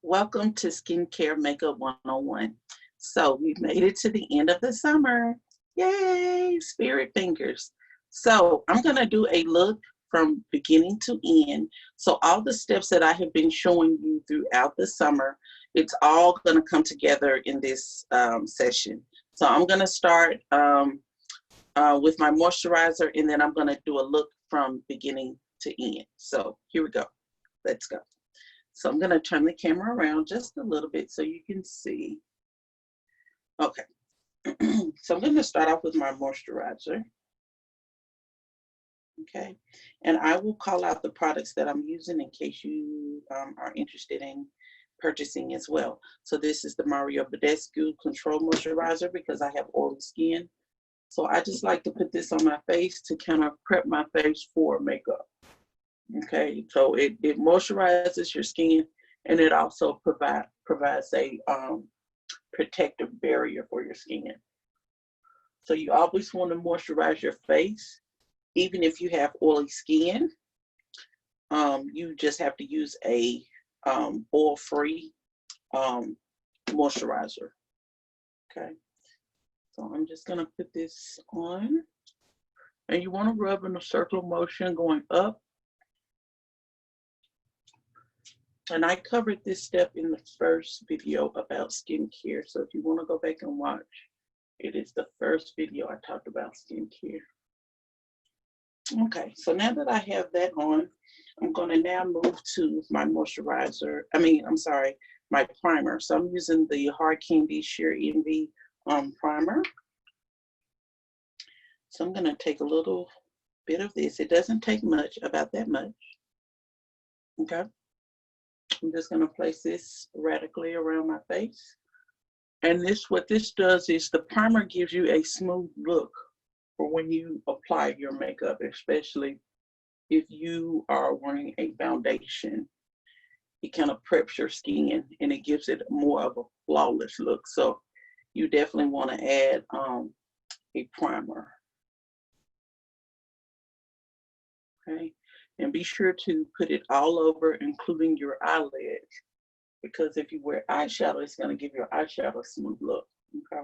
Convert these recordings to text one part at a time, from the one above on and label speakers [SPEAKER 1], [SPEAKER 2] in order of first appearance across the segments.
[SPEAKER 1] Welcome to Skincare Makeup 101. So we've made it to the end of the summer. Yay, spirit fingers. So I'm going to do a look from beginning to end. So all the steps that I have been showing you throughout the summer, it's all going to come together in this session. So I'm going to start with my moisturizer, and then I'm going to do a look from beginning to end. So here we go. Let's go. So I'm going to turn the camera around just a little bit so you can see. Okay. So I'm going to start off with my moisturizer. Okay. And I will call out the products that I'm using in case you are interested in purchasing as well. So this is the Mario Badescu Control Moisturizer because I have oily skin. So I just like to put this on my face to kind of prep my face for makeup. Okay, so it moisturizes your skin, and it also provides a protective barrier for your skin. So you always want to moisturize your face, even if you have oily skin. You just have to use a oil-free moisturizer. Okay, so I'm just gonna put this on, and you want to rub in a circular motion going up. And I covered this step in the first video about skincare. So if you want to go back and watch, it is the first video I talked about skincare. Okay, so now that I have that on, I'm going to now move to my moisturizer. My primer. So I'm using the Hard Candy Sheer Envy primer. So I'm going to take a little bit of this. It doesn't take much, about that much. Okay. I'm just going to place this radically around my face. And what this does is the primer gives you a smooth look for when you apply your makeup, especially if you are wearing a foundation. It kind of preps your skin and it gives it more of a flawless look. So you definitely want to add a primer. Okay. And be sure to put it all over, including your eyelids, because if you wear eyeshadow, it's going to give your eyeshadow a smooth look. Okay.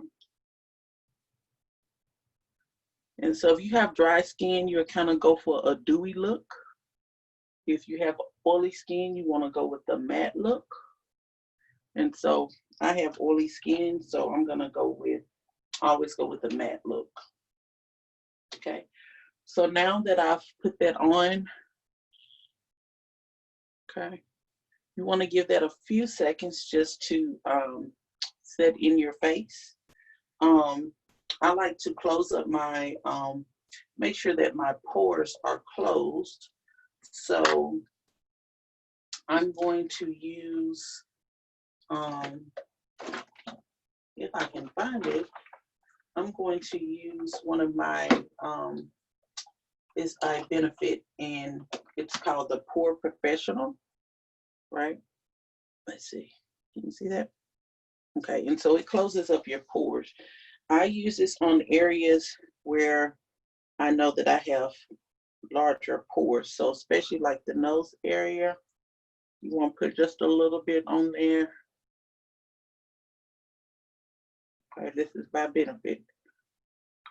[SPEAKER 1] And so if you have dry skin, you'll kind of go for a dewy look. If you have oily skin, you want to go with the matte look. And so I have oily skin, so I'm going to always go with the matte look. Okay. So now that I've put that on, okay, you want to give that a few seconds just to set in your face. I like to close up my, make sure that my pores are closed. So I'm going to use, if I can find it, I'm going to use one of my, it's a Benefit, and it's called the Pore Professional, right? Let's see, can you see that? Okay, and so it closes up your pores. I use this on areas where I know that I have larger pores. So especially like the nose area, you want to put just a little bit on there. Okay, this is by Benefit.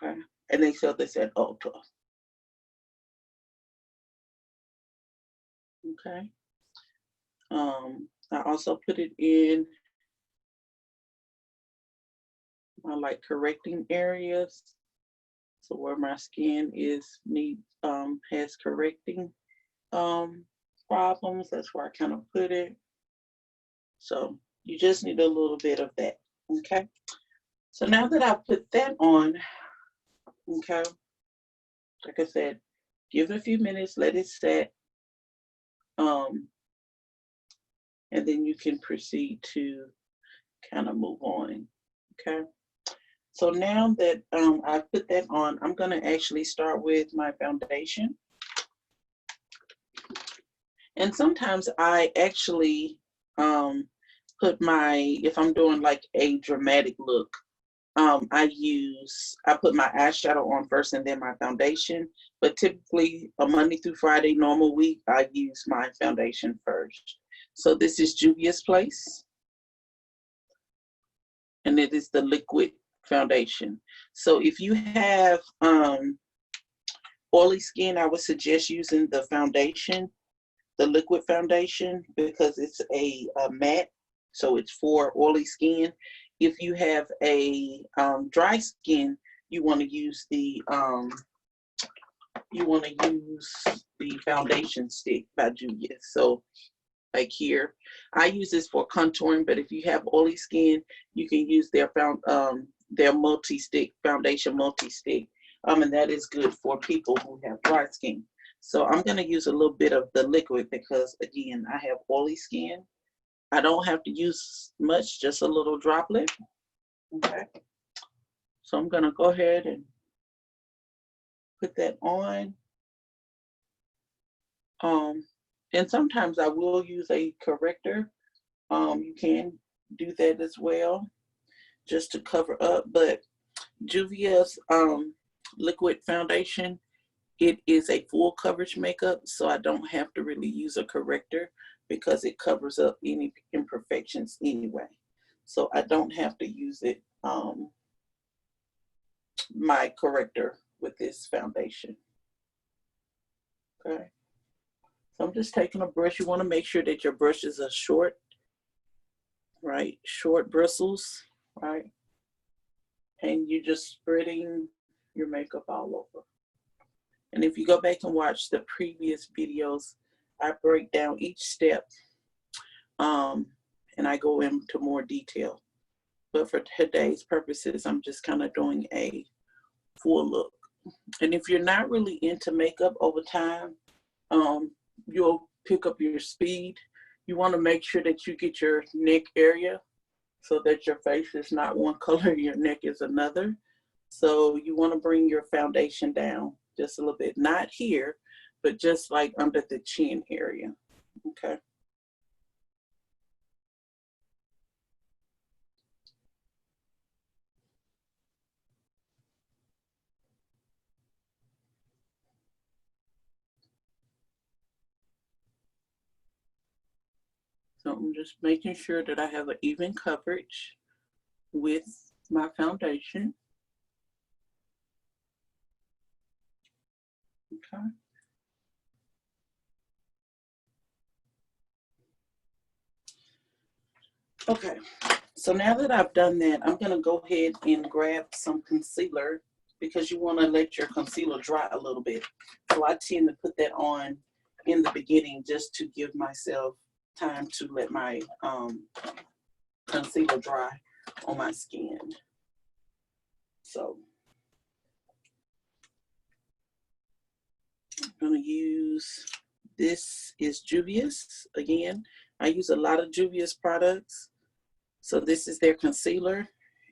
[SPEAKER 1] Okay, and they sell this at Ulta. Okay. I also put it in my like correcting areas. So where my skin has correcting problems, that's where I kind of put it. So you just need a little bit of that. Okay. So now that I put that on, okay, like I said, give it a few minutes, let it set. And then you can proceed to kind of move on. Okay. So now that I put that on, I'm going to actually start with my foundation. And sometimes I actually put if I'm doing like a dramatic look, I put my eyeshadow on first and then my foundation. But typically a Monday through Friday normal week, I use my foundation first. So this is Juvia's Place, and it is the liquid foundation. So if you have oily skin, I would suggest using the foundation, the liquid foundation, because it's a matte, so it's for oily skin. If you have a dry skin, you want to use the foundation stick by Julia. So like here, I use this for contouring, but if you have oily skin, you can use their multi-stick foundation multi-stick, and that is good for people who have dry skin. So I'm going to use a little bit of the liquid because, again, I have oily skin. I don't have to use much, just a little droplet. Okay. So I'm going to go ahead and put that on. And sometimes I will use a corrector. You can do that as well, just to cover up. But Juvia's liquid foundation, it is a full coverage makeup, so I don't have to really use a corrector because it covers up any imperfections anyway. So I don't have to use it, my corrector with this foundation. Okay. So I'm just taking a brush. You want to make sure that your brushes are short, right? Short bristles, right? And you're just spreading your makeup all over. And if you go back and watch the previous videos, I break down each step, and I go into more detail. But for today's purposes, I'm just kind of doing a full look. And if you're not really into makeup over time, you'll pick up your speed. You want to make sure that you get your neck area so that your face is not one color, your neck is another. So you want to bring your foundation down just a little bit, not here, but just like under the chin area. Okay. So I'm just making sure that I have an even coverage with my foundation. Okay. Okay, so now that I've done that, I'm going to go ahead and grab some concealer because you want to let your concealer dry a little bit. So I tend to put that on in the beginning just to give myself time to let my concealer dry on my skin. So I'm going to use, this is Juvia's. Again, I use a lot of Juvia's products. So this is their concealer,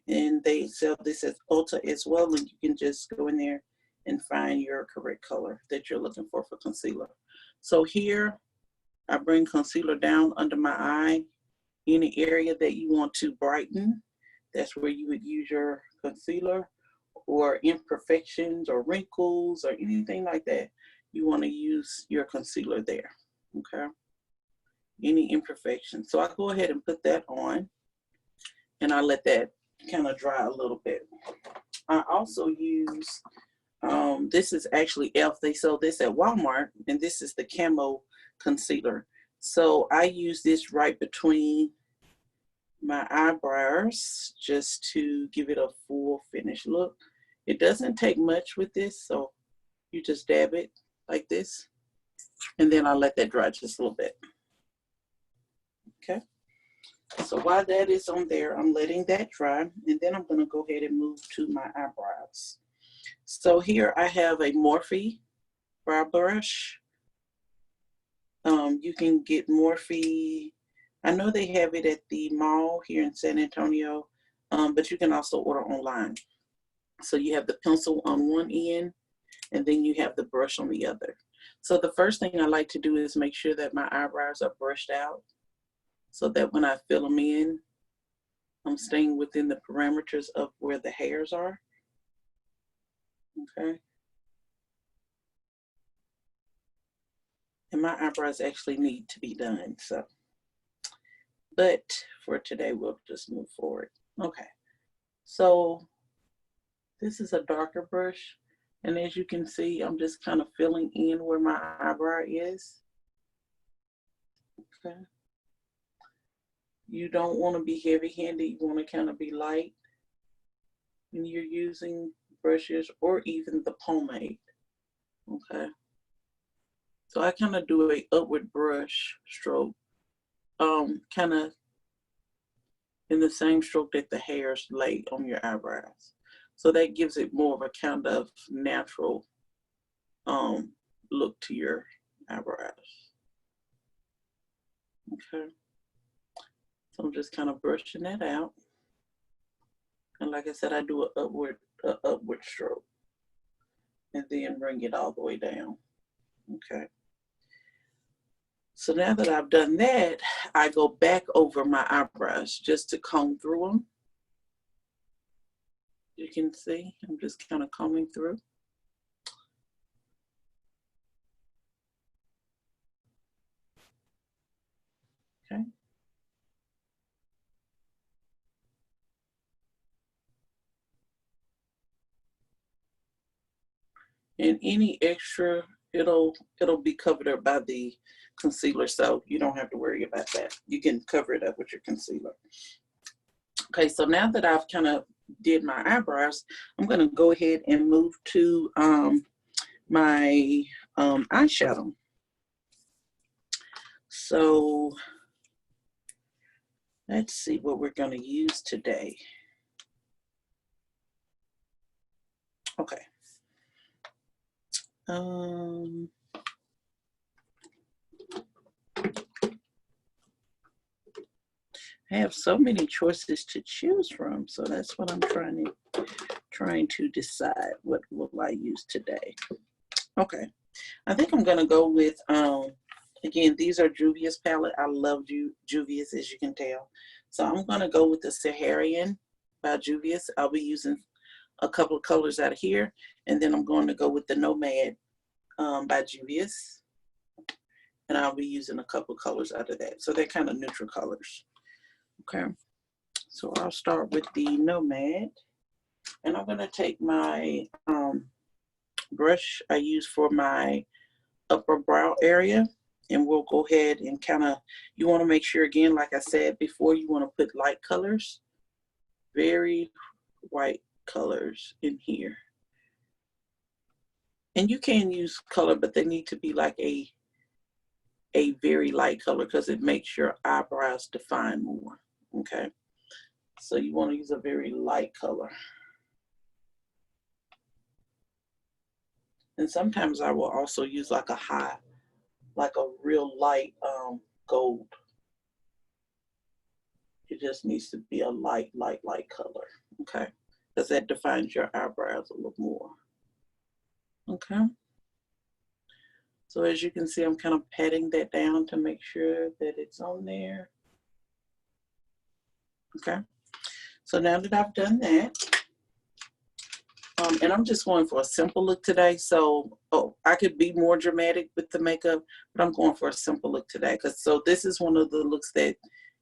[SPEAKER 1] and they sell this as Ulta as well, and you can just go in there and find your correct color that you're looking for concealer. So here, I bring concealer down under my eye. Any area that you want to brighten, that's where you would use your concealer, or imperfections or wrinkles or anything like that, you want to use your concealer there, okay? Any imperfections. So I go ahead and put that on, and I let that kind of dry a little bit. I also use, this is actually e.l.f. They sell this at Walmart, and this is the Camo Concealer. So I use this right between my eyebrows just to give it a full finished look. It doesn't take much with this, so you just dab it like this, and then I let that dry just a little bit. Okay. So while that is on there, I'm letting that dry, and then I'm going to go ahead and move to my eyebrows. So here I have a Morphe brow brush. You can get Morphe, I know they have it at the mall here in San Antonio, but you can also order online. So you have the pencil on one end, and then you have the brush on the other. So the first thing I like to do is make sure that my eyebrows are brushed out, so that when I fill them in, I'm staying within the parameters of where the hairs are. Okay. And my eyebrows actually need to be done, so But for today, we'll just move forward. Okay, so this is a darker brush. And as you can see, I'm just kind of filling in where my eyebrow is. Okay. You don't want to be heavy-handed. You want to kind of be light when you're using brushes or even the pomade. Okay. So I kind of do a upward brush stroke, kind of in the same stroke that the hairs lay on your eyebrows. So that gives it more of a kind of natural look to your eyebrows. Okay. So I'm just kind of brushing that out. And like I said, I do an upward stroke and then bring it all the way down. Okay. So now that I've done that, I go back over my eyebrows just to comb through them. You can see, I'm just kind of combing through. Okay. And any extra, it'll be covered up by the concealer, so you don't have to worry about that. You can cover it up with your concealer. Okay, so now that I've kind of did my eyebrows, I'm going to go ahead and move to my eyeshadow. So let's see what we're going to use today. Okay. I have so many choices to choose from, so that's what I'm trying to decide. What will I use today? Okay, I think I'm gonna go with again, these are Juvia's palette. I love Juvia's, as you can tell. So I'm gonna go with the Saharan by Juvia's. I'll be using a couple of colors out of here, and then I'm going to go with the Nomad by Juvia's, and I'll be using a couple of colors out of that. So they're kind of neutral colors. Okay, so I'll start with the Nomad, and I'm going to take my brush I use for my upper brow area, and we'll go ahead and kind of, you want to make sure, again, like I said before, you want to put light colors, very white colors in here. And you can use color, but they need to be like a very light color because it makes your eyebrows define more. Okay, so you want to use a very light color. And sometimes I will also use like a real light gold. It just needs to be a light color, okay? Because that defines your eyebrows a little more, okay? So as you can see, I'm kind of patting that down to make sure that it's on there. Okay, so now that I've done that, and I'm just going for a simple look today. So, I could be more dramatic with the makeup, but I'm going for a simple look today. So this is one of the looks that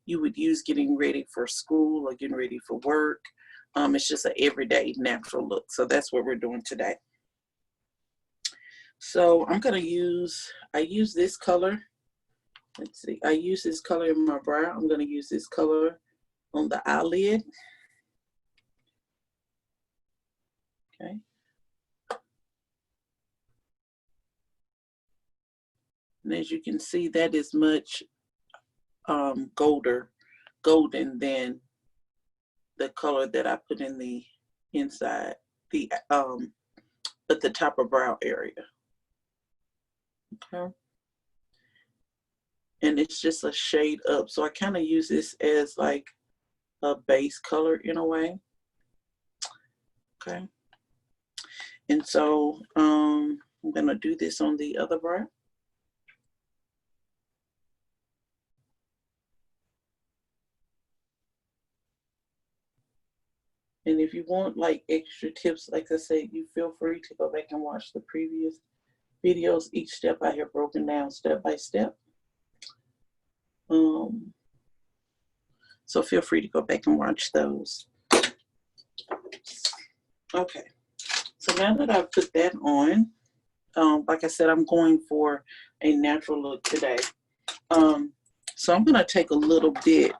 [SPEAKER 1] you would use getting ready for school or getting ready for work. It's just an everyday natural look. So that's what we're doing today. So I'm gonna I use this color. Let's see, I use this color in my brow. I'm gonna use this color on the eyelid. Okay. And as you can see, that is much golden than the color that I put in the inside, at the top of brow area. Okay. And it's just a shade up. So I kind of use this as like a base color in a way. Okay. And so I'm gonna do this on the other brow. And if you want like extra tips, like I said, you feel free to go back and watch the previous videos. Each step I have broken down step by step. So feel free to go back and watch those. Okay, so now that I've put that on, like I said, I'm going for a natural look today. So I'm going to take a little bit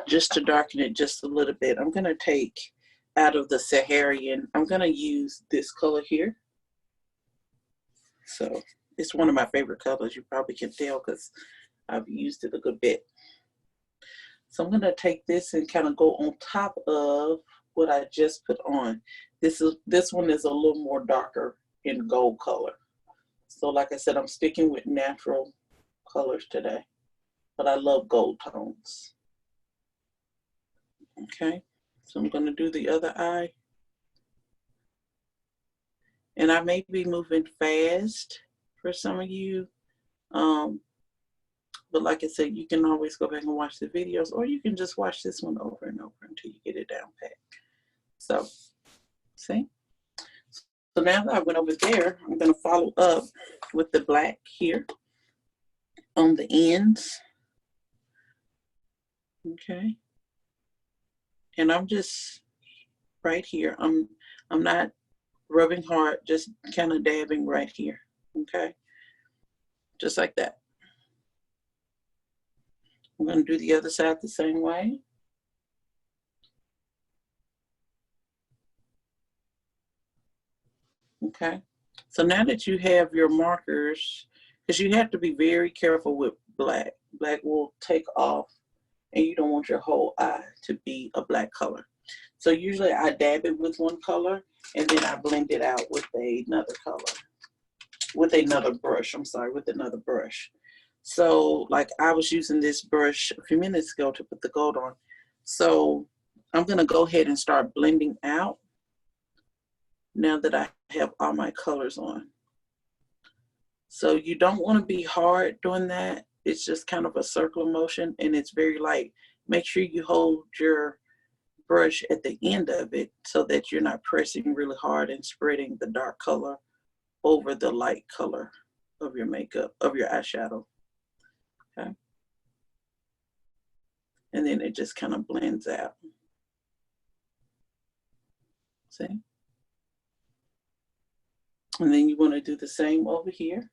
[SPEAKER 1] just to darken it just a little bit. I'm going to take out of the Saharian, I'm going to use this color here. So it's one of my favorite colors. You probably can tell because I've used it a good bit. So I'm going to take this and kind of go on top of what I just put on. This one is a little more darker in gold color. So like I said, I'm sticking with natural colors today, but I love gold tones. Okay, so I'm going to do the other eye. And I may be moving fast for some of you. But like I said, you can always go back and watch the videos, or you can just watch this one over and over until you get it down pat. So, see? So now that I went over there, I'm going to follow up with the black here on the ends. Okay. And I'm just right here. I'm not rubbing hard, just kind of dabbing right here. Okay. Just like that. I'm going to do the other side the same way. Okay. So now that you have your markers, because you have to be very careful with black. Black will take off and you don't want your whole eye to be a black color. So usually I dab it with one color and then I blend it out with another color, with another brush. I'm sorry, with another brush. So like I was using this brush a few minutes ago to put the gold on. So I'm going to go ahead and start blending out now that I have all my colors on. So you don't want to be hard doing that. It's just kind of a circular motion and it's very light. Make sure you hold your brush at the end of it so that you're not pressing really hard and spreading the dark color over the light color of your makeup, of your eyeshadow. Okay. And then it just kind of blends out. See? And then you want to do the same over here.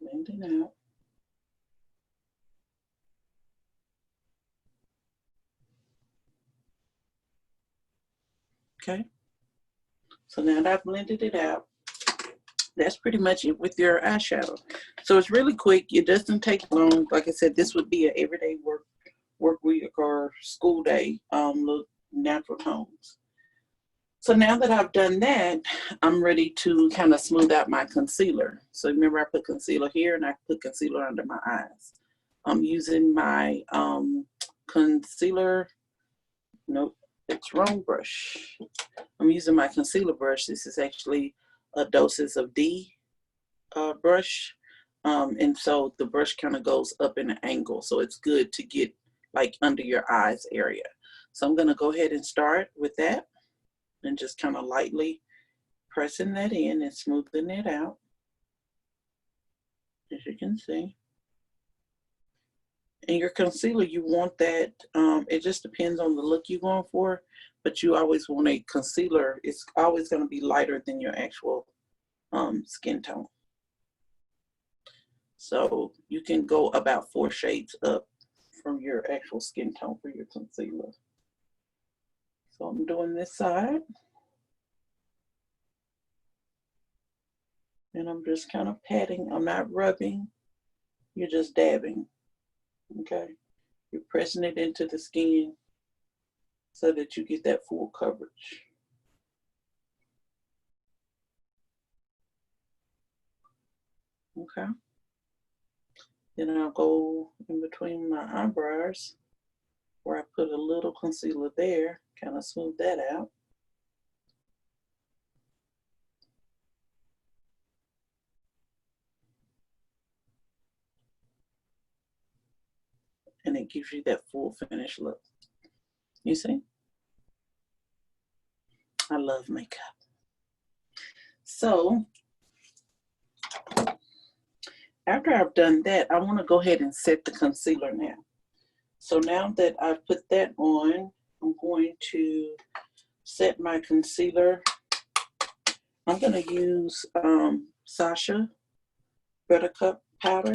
[SPEAKER 1] Blend it out. Okay. So now that I've blended it out, that's pretty much it with your eyeshadow. So it's really quick. It doesn't take long. Like I said, this would be an everyday work week or school day look, natural tones. So now that I've done that, I'm ready to kind of smooth out my concealer. So remember I put concealer here and I put concealer under my eyes. I'm using my concealer, nope, it's wrong brush. I'm using my concealer brush. This is actually a Doses of D brush. And so the brush kind of goes up in an angle. So it's good to get like under your eyes area. So I'm going to go ahead and start with that and just kind of lightly pressing that in and smoothing it out, as you can see. And your concealer, you want that, it just depends on the look you're going for, but you always want a concealer. It's always going to be lighter than your actual skin tone. So you can go about 4 shades up from your actual skin tone for your concealer. So I'm doing this side. And I'm just kind of patting. I'm not rubbing. You're just dabbing. Okay? You're pressing it into the skin so that you get that full coverage. Okay? Then I'll go in between my eyebrows where I put a little concealer there, kind of smooth that out. And it gives you that full finished look. You see? I love makeup. So after I've done that, I want to go ahead and set the concealer now. So now that I've put that on, I'm going to set my concealer. I'm going to use Sasha Buttercup powder.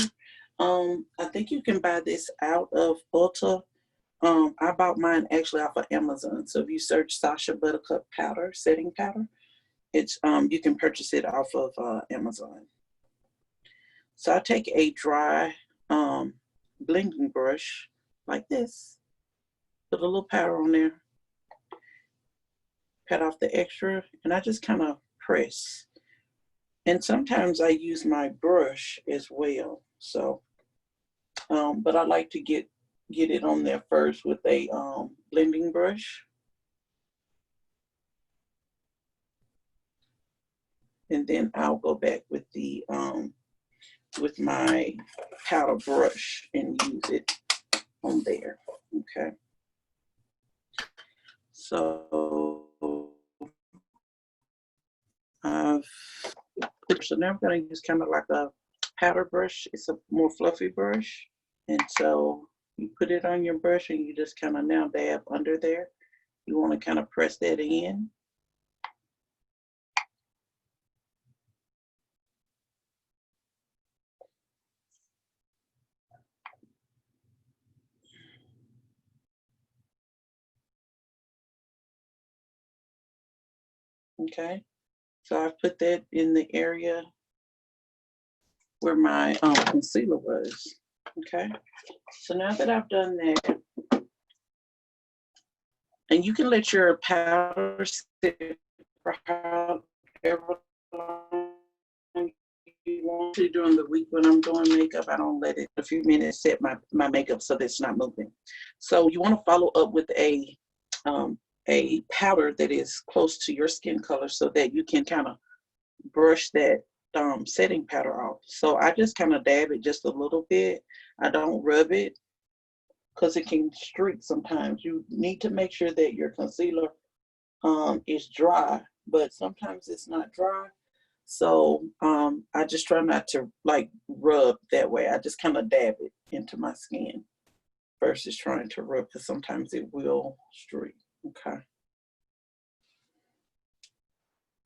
[SPEAKER 1] I think you can buy this out of Ulta. I bought mine actually off of Amazon. So if you search Sasha Buttercup powder, setting powder, it's you can purchase it off of Amazon. So I take a dry blending brush like this, put a little powder on there, pat off the extra, and I just kind of press. And sometimes I use my brush as well. So, but I like to get it on there first with a blending brush. And then I'll go back with the with my powder brush and use it on there. Okay. So so now I'm going to use kind of like a powder brush. It's a more fluffy brush. And so you put it on your brush and you just kind of now dab under there. You want to kind of press that in. Okay. So I've put that in the area where my concealer was. Okay. So now that I've done that, and you can let your powder sit for however long you want to. During the week when I'm doing makeup, I don't let it a few minutes set my makeup so that it's not moving. So you want to follow up with a powder that is close to your skin color so that you can kind of brush that setting powder off. So I just kind of dab it just a little bit. I don't rub it because it can streak sometimes. You need to make sure that your concealer is dry, but sometimes it's not dry. So I just try not to like rub that way. I just kind of dab it into my skin versus trying to rub because sometimes it will streak. Okay.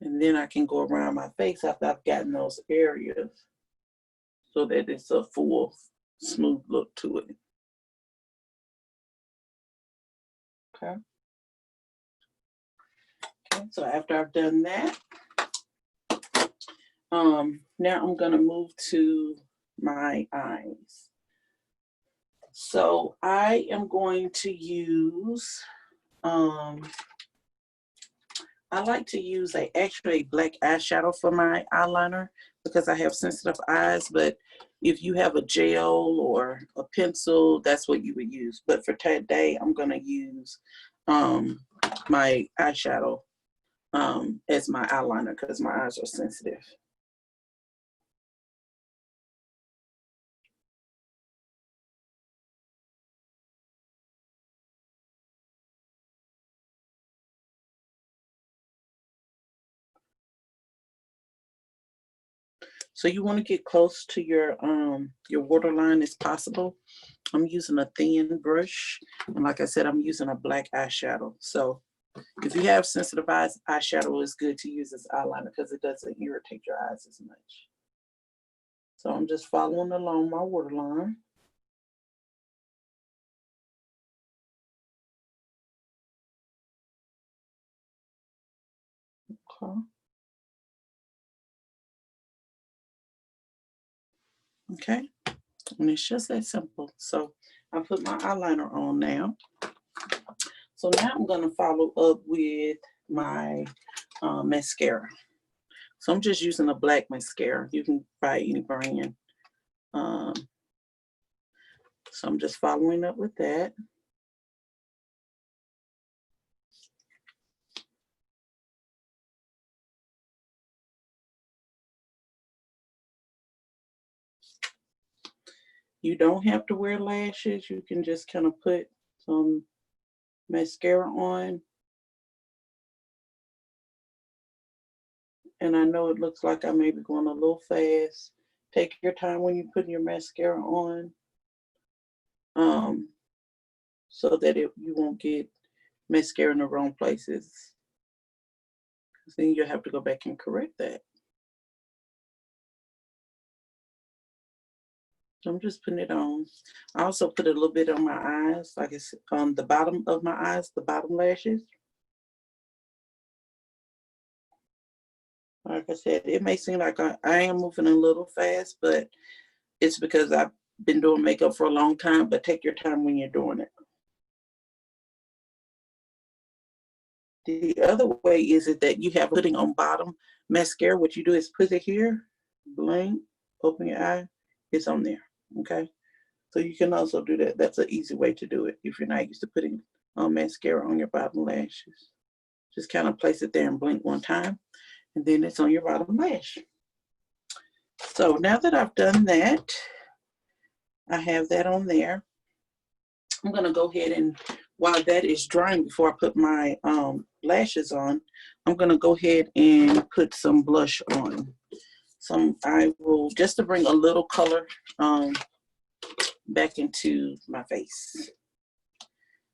[SPEAKER 1] And then I can go around my face after I've gotten those areas so that it's a full smooth look to it. Okay. Okay, so after I've done that, now I'm gonna move to my eyes. So I am going to use, I like to use actually a black eyeshadow for my eyeliner because I have sensitive eyes, but if you have a gel or a pencil, that's what you would use. But for today, I'm gonna use my eyeshadow as my eyeliner because my eyes are sensitive. So you want to get close to your waterline as possible. I'm using a thin brush, and like I said, I'm using a black eyeshadow. So if you have sensitive eyes, eyeshadow is good to use as eyeliner because it doesn't irritate your eyes as much. So I'm just following along my waterline. Okay. Okay, and it's just that simple. So I put my eyeliner on now. So now I'm going to follow up with my mascara. So I'm just using a black mascara. You can buy any brand. Um, so I'm just following up with that. You don't have to wear lashes. You can just kind of put some mascara on. And I know it looks like I may be going a little fast. Take your time when you put your mascara on, so that you won't get mascara in the wrong places. Then you'll have to go back and correct that. So I'm just putting it on. I also put a little bit on my eyes, like it's on the bottom of my eyes, the bottom lashes. Like I said, it may seem like I am moving a little fast, but it's because I've been doing makeup for a long time, but take your time when you're doing it. The other way is it that you have putting on bottom mascara. What you do is put it here, blink, open your eye, it's on there, okay? So you can also do that. That's an easy way to do it if you're not used to putting mascara on your bottom lashes. Just kind of place it there and blink one time, and then it's on your bottom lash. So now that I've done that, I have that on there. I'm gonna go ahead and, while that is drying, before I put my lashes on, I'm gonna go ahead and put some blush on. I will, just to bring a little color back into my face.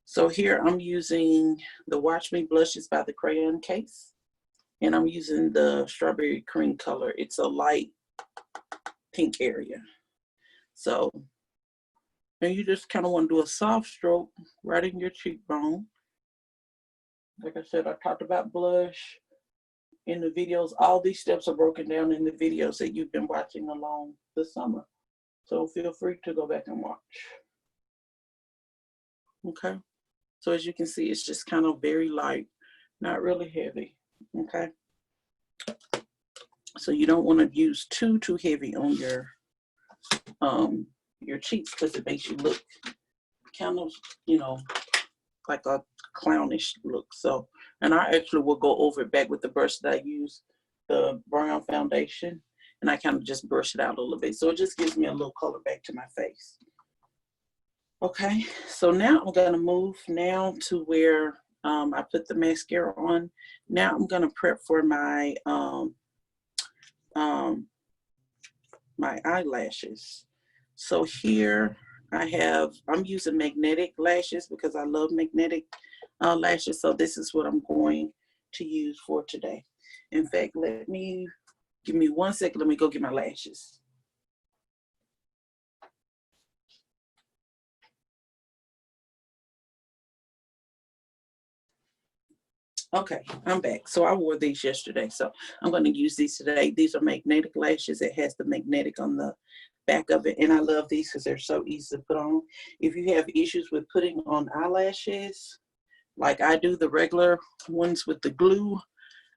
[SPEAKER 1] So here I'm using the Watch Me Blushes by the Crayon Case. And I'm using the Strawberry Cream color. It's a light pink area. So, and you just kind of want to do a soft stroke right in your cheekbone. Like I said, I talked about blush in the videos. All these steps are broken down in the videos that you've been watching along the summer. So feel free to go back and watch. Okay. So as you can see, it's just kind of very light, not really heavy. Okay. So you don't want to use too heavy on your cheeks, because it makes you look kind of, like a clownish look. So, and I actually will go over it back with the brush that I use, the brown foundation, and I kind of just brush it out a little bit. So it just gives me a little color back to my face. Okay, so now I'm gonna move now to where I put the mascara on. Now I'm gonna prep for my my eyelashes. So here I'm using magnetic lashes because I love magnetic lashes. So this is what I'm going to use for today. In fact, give me 1 second. Let me go get my lashes. Okay, I'm back. So I wore these yesterday. So I'm going to use these today. These are magnetic lashes. It has the magnetic on the back of it. And I love these because they're so easy to put on. If you have issues with putting on eyelashes, like I do, the regular ones with the glue,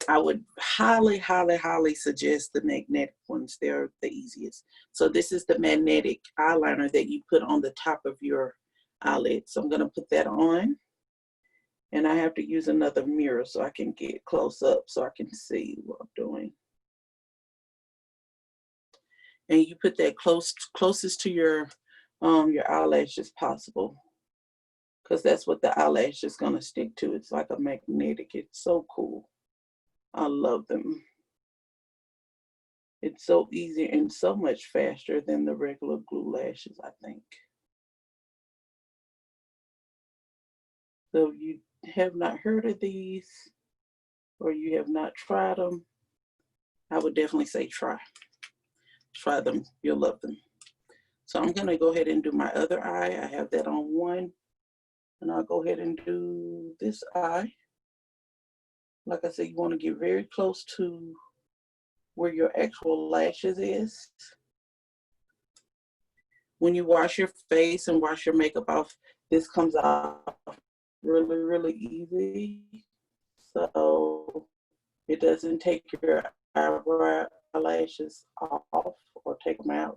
[SPEAKER 1] I would highly, highly, highly suggest the magnetic ones. They're the easiest. So this is the magnetic eyeliner that you put on the top of your eyelid. So I'm going to put that on. And I have to use another mirror so I can get close up so I can see what I'm doing. And you put that closest to your eyelash as possible, because that's what the eyelash is going to stick to. It's like a magnetic. It's so cool. I love them. It's so easy and so much faster than the regular glue lashes, I think. So if you have not heard of these or you have not tried them, I would definitely say try them. You'll love them. So I'm going to go ahead and do my other eye. I have that on one. And I'll go ahead and do this eye. Like I said, you want to get very close to where your actual lashes is. When you wash your face and wash your makeup off, this comes off really, really easy. So it doesn't take your eyelashes off or take them out.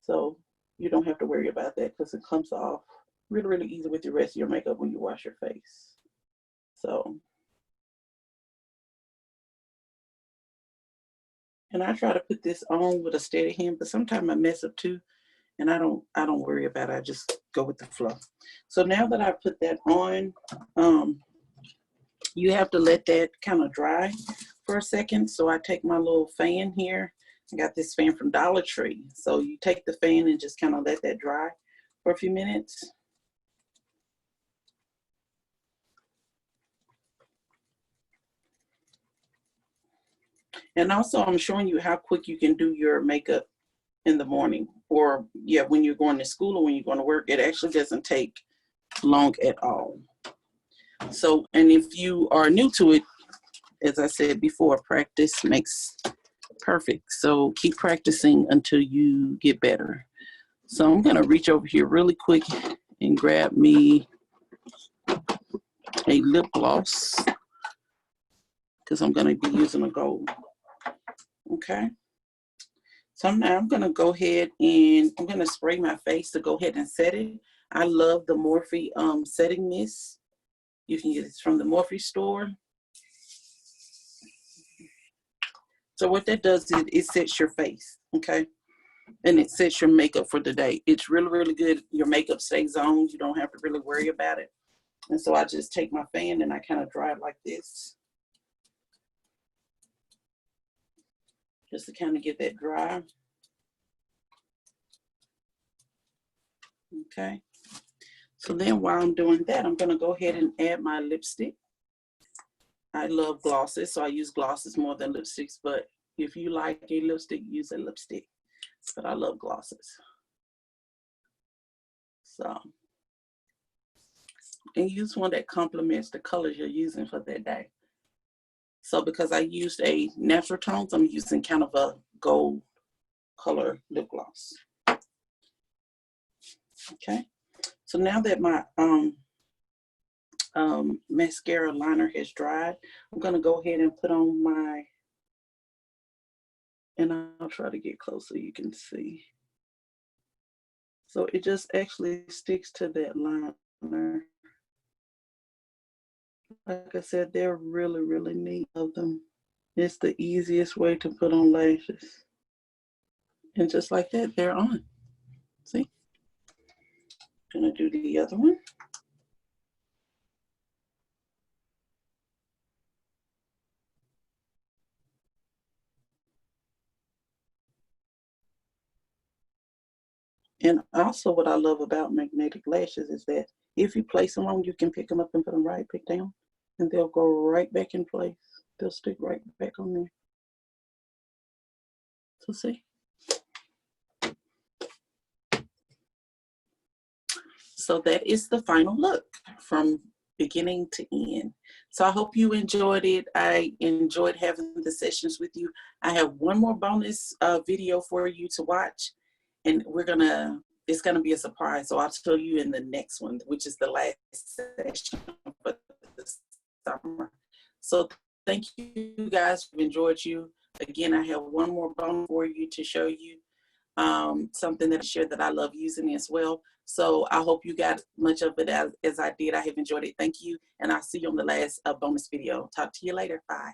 [SPEAKER 1] So you don't have to worry about that because it comes off really, really easy with the rest of your makeup when you wash your face. So, and I try to put this on with a steady hand, but sometimes I mess up too. And I don't worry about it. I just go with the flow. So now that I put that on, you have to let that kind of dry for a second. So I take my little fan here. I got this fan from Dollar Tree. So you take the fan and just kind of let that dry for a few minutes. And also I'm showing you how quick you can do your makeup in the morning, or yeah, when you're going to school or when you're going to work. It actually doesn't take long at all. So, and if you are new to it, as I said before, practice makes perfect. So keep practicing until you get better. So I'm gonna reach over here really quick and grab me a lip gloss because I'm gonna be using a gold. Okay. So now I'm gonna go ahead and I'm gonna spray my face to go ahead and set it. I love the Morphe setting mist. You can get it from the Morphe store. So what that does is it sets your face, okay? And it sets your makeup for the day. It's really, really good. Your makeup stays on. You don't have to really worry about it. And so I just take my fan and I kind of dry it like this. Just to kind of get that dry. Okay. So then while I'm doing that, I'm going to go ahead and add my lipstick. I love glosses, so I use glosses more than lipsticks. But if you like a lipstick, use a lipstick. But I love glosses. So, and use one that complements the colors you're using for that day. So because I used a natural tones, I'm using kind of a gold color lip gloss. Okay. So now that my mascara liner has dried, I'm going to go ahead and put on my, and I'll try to get close so you can see. So it just actually sticks to that liner. Like I said, they're really, really neat of them. It's the easiest way to put on lashes. And just like that, they're on. See? I'm gonna do the other one. And also what I love about magnetic lashes is that if you place them on, you can pick them up and put them right back down. And they'll go right back in place. They'll stick right back on there. So see? So that is the final look from beginning to end. So I hope you enjoyed it. I enjoyed having the sessions with you. I have one more bonus video for you to watch, and it's gonna be a surprise. So I'll tell you in the next one, which is the last session for the summer. So thank you guys. I've enjoyed you. Again, I have one more bonus for you to show you. Something that I shared that I love using as well. So I hope you got much of it as I did. I have enjoyed it. Thank you. And I'll see you on the last bonus video. Talk to you later. Bye.